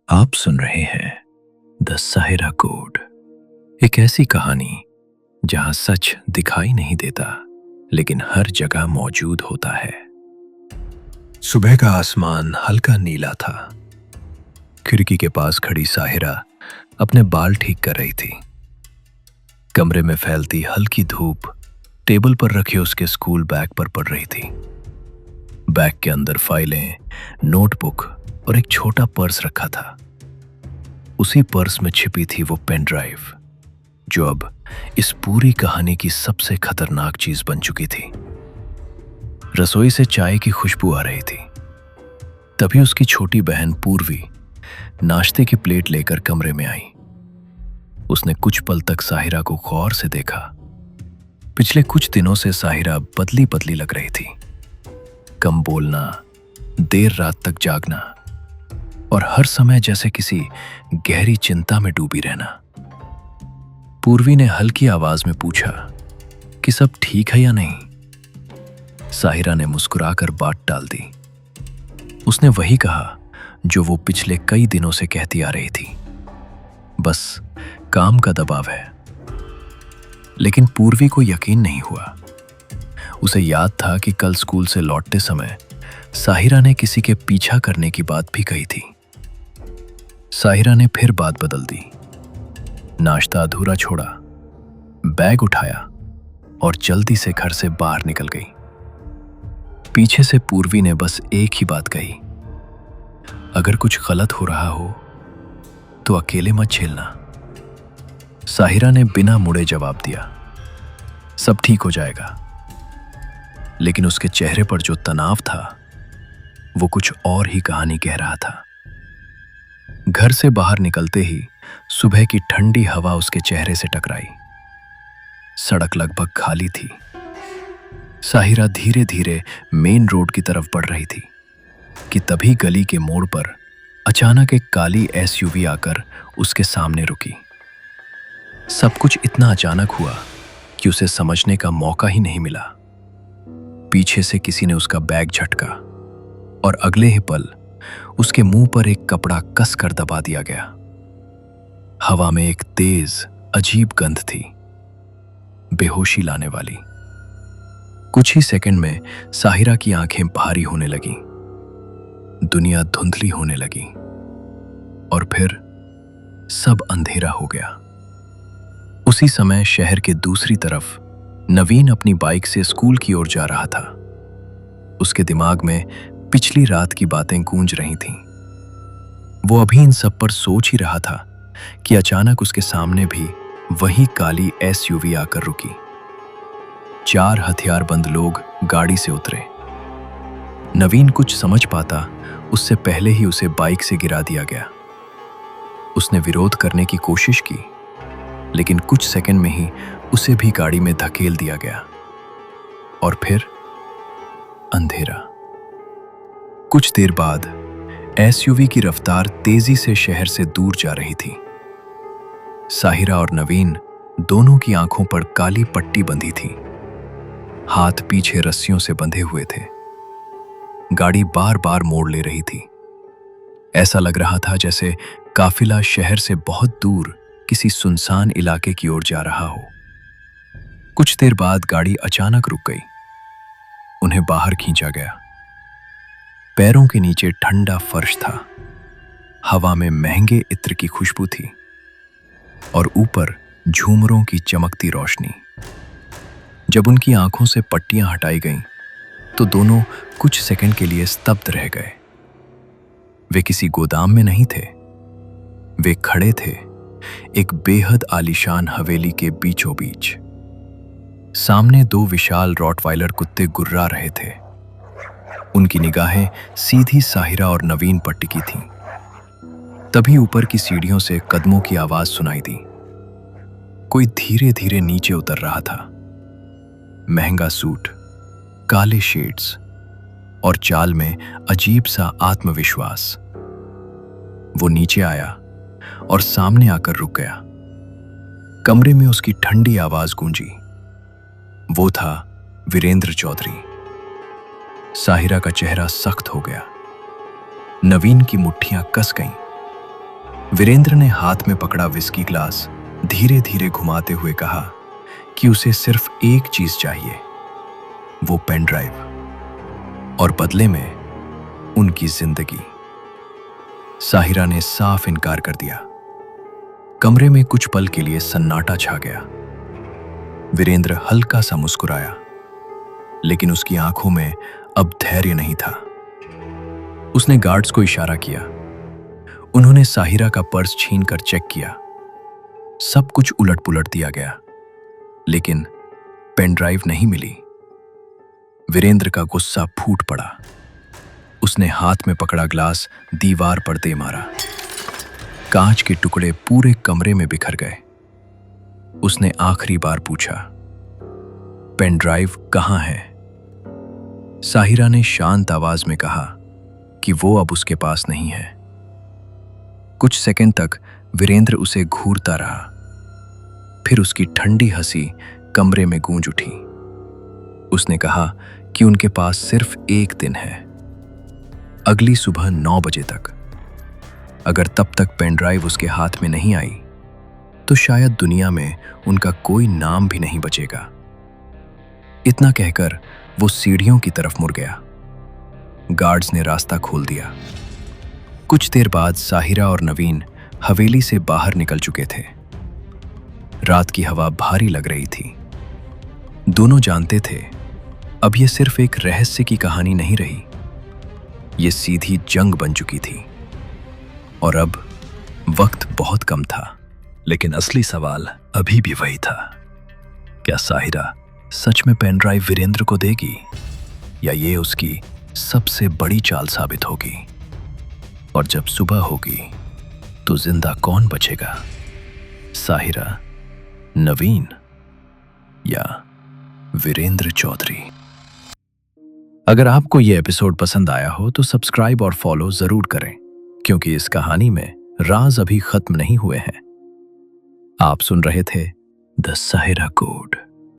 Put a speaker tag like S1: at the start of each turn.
S1: आप सुन रहे हैं द साहिरा कोड। एक ऐसी कहानी जहां सच दिखाई नहीं देता लेकिन हर जगह मौजूद होता है। सुबह का आसमान हल्का नीला था। खिड़की के पास खड़ी साहिरा अपने बाल ठीक कर रही थी। कमरे में फैलती हल्की धूप टेबल पर रखे उसके स्कूल बैग पर पड़ रही थी। बैग के अंदर फाइलें, नोटबुक और एक छोटा पर्स रखा था। उसी पर्स में छिपी थी वो पेन ड्राइव जो अब इस पूरी कहानी की सबसे खतरनाक चीज बन चुकी थी। रसोई से चाय की खुशबू आ रही थी। तभी उसकी छोटी बहन पूर्वी नाश्ते की प्लेट लेकर कमरे में आई। उसने कुछ पल तक साहिरा को गौर से देखा। पिछले कुछ दिनों से साहिरा बदली बदली लग रही थी। कम बोलना, देर रात तक जागना और हर समय जैसे किसी गहरी चिंता में डूबी रहना। पूर्वी ने हल्की आवाज में पूछा कि सब ठीक है या नहीं। साहिरा ने मुस्कुराकर बात टाल दी। उसने वही कहा जो वो पिछले कई दिनों से कहती आ रही थी, बस काम का दबाव है। लेकिन पूर्वी को यकीन नहीं हुआ। उसे याद था कि कल स्कूल से लौटते समय साहिरा ने किसी के पीछा करने की बात भी कही थी। साहिरा ने फिर बात बदल दी। नाश्ता अधूरा छोड़ा, बैग उठाया और जल्दी से घर से बाहर निकल गई। पीछे से पूर्वी ने बस एक ही बात कही, अगर कुछ गलत हो रहा हो तो अकेले मत झेलना। साहिरा ने बिना मुड़े जवाब दिया, सब ठीक हो जाएगा। लेकिन उसके चेहरे पर जो तनाव था वो कुछ और ही कहानी कह रहा था। घर से बाहर निकलते ही सुबह की ठंडी हवा उसके चेहरे से टकराई। सड़क लगभग खाली थी। साहिरा धीरे धीरे मेन रोड की तरफ बढ़ रही थी कि तभी गली के मोड़ पर अचानक एक काली एसयूवी आकर उसके सामने रुकी। सब कुछ इतना अचानक हुआ कि उसे समझने का मौका ही नहीं मिला। पीछे से किसी ने उसका बैग झटका और अगले ही पल उसके मुंह पर एक कपड़ा कसकर दबा दिया गया। हवा में एक तेज अजीब गंध थी, बेहोशी लाने वाली। कुछ ही सेकंड में साहिरा की आंखें भारी होने लगी, दुनिया धुंधली होने लगी और फिर सब अंधेरा हो गया। उसी समय शहर के दूसरी तरफ नवीन अपनी बाइक से स्कूल की ओर जा रहा था। उसके दिमाग में पिछली रात की बातें गूंज रही थीं। वो अभी इन सब पर सोच ही रहा था कि अचानक उसके सामने भी वही काली एसयूवी आकर रुकी। 4 हथियारबंद लोग गाड़ी से उतरे। नवीन कुछ समझ पाता उससे पहले ही उसे बाइक से गिरा दिया गया। उसने विरोध करने की कोशिश की, लेकिन कुछ सेकंड में ही उसे भी गाड़ी में धकेल दिया गया और फिर अंधेरा। कुछ देर बाद एसयूवी की रफ्तार तेजी से शहर से दूर जा रही थी। साहिरा और नवीन दोनों की आंखों पर काली पट्टी बंधी थी। हाथ पीछे रस्सियों से बंधे हुए थे। गाड़ी बार बार मोड़ ले रही थी। ऐसा लग रहा था जैसे काफिला शहर से बहुत दूर किसी सुनसान इलाके की ओर जा रहा हो। कुछ देर बाद गाड़ी अचानक रुक गई। उन्हें बाहर खींचा गया। पैरों के नीचे ठंडा फर्श था। हवा में महंगे इत्र की खुशबू थी और ऊपर झूमरों की चमकती रोशनी। जब उनकी आंखों से पट्टियां हटाई गईं, तो दोनों कुछ सेकंड के लिए स्तब्ध रह गए। वे किसी गोदाम में नहीं थे। वे खड़े थे एक बेहद आलीशान हवेली के बीचों बीच। सामने 2 विशाल रॉटवाइलर कुत्ते गुर्रा रहे थे। उनकी निगाहें सीधी साहिरा और नवीन पर टिकी थीं। तभी ऊपर की सीढ़ियों से कदमों की आवाज सुनाई दी। कोई धीरे धीरे नीचे उतर रहा था। महंगा सूट, काले शेड्स और चाल में अजीब सा आत्मविश्वास। वो नीचे आया और सामने आकर रुक गया। कमरे में उसकी ठंडी आवाज गूंजी। वो था वीरेंद्र चौधरी। साहिरा का चेहरा सख्त हो गया। नवीन की मुट्ठियां कस गईं वीरेंद्र ने हाथ में पकड़ा विस्की ग्लास धीरे धीरे घुमाते हुए कहा कि उसे सिर्फ एक चीज चाहिए, वो पेन ड्राइव और बदले में उनकी जिंदगी। साहिरा ने साफ इनकार कर दिया। कमरे में कुछ पल के लिए सन्नाटा छा गया। वीरेंद्र हल्का सा मुस्कुराया, लेकिन उसकी आंखों में अब धैर्य नहीं था। उसने गार्ड्स को इशारा किया। उन्होंने साहिरा का पर्स छीनकर चेक किया। सब कुछ उलट-पुलट दिया गया, लेकिन पेन ड्राइव नहीं मिली। वीरेंद्र का गुस्सा फूट पड़ा। उसने हाथ में पकड़ा ग्लास दीवार पर दे मारा। कांच के टुकड़े पूरे कमरे में बिखर गए। उसने आखिरी बार पूछा, पेन ड्राइव कहाँ है? साहिरा ने शांत आवाज में कहा कि वो अब उसके पास नहीं है। कुछ सेकंड तक वीरेंद्र उसे घूरता रहा। फिर उसकी ठंडी हंसी कमरे में गूंज उठी। उसने कहा कि उनके पास सिर्फ एक दिन है, अगली सुबह 9 बजे तक। अगर तब तक पेन ड्राइव उसके हाथ में नहीं आई तो शायद दुनिया में उनका कोई नाम भी नहीं बचेगा। इतना कहकर वो सीढ़ियों की तरफ मुड़ गया। गार्ड्स ने रास्ता खोल दिया। कुछ देर बाद साहिरा और नवीन हवेली से बाहर निकल चुके थे। रात की हवा भारी लग रही थी। दोनों जानते थे अब ये सिर्फ एक रहस्य की कहानी नहीं रही, ये सीधी जंग बन चुकी थी। और अब वक्त बहुत कम था, लेकिन असली सवाल अभी भी वही था, क्या साहिरा सच में पेन ड्राइव वीरेंद्र को देगी या ये उसकी सबसे बड़ी चाल साबित होगी? और जब सुबह होगी तो जिंदा कौन बचेगा, साहिरा, नवीन या वीरेंद्र चौधरी? अगर आपको यह एपिसोड पसंद आया हो तो सब्सक्राइब और फॉलो जरूर करें, क्योंकि इस कहानी में राज अभी खत्म नहीं हुए हैं। आप सुन रहे थे द साहिरा कोड।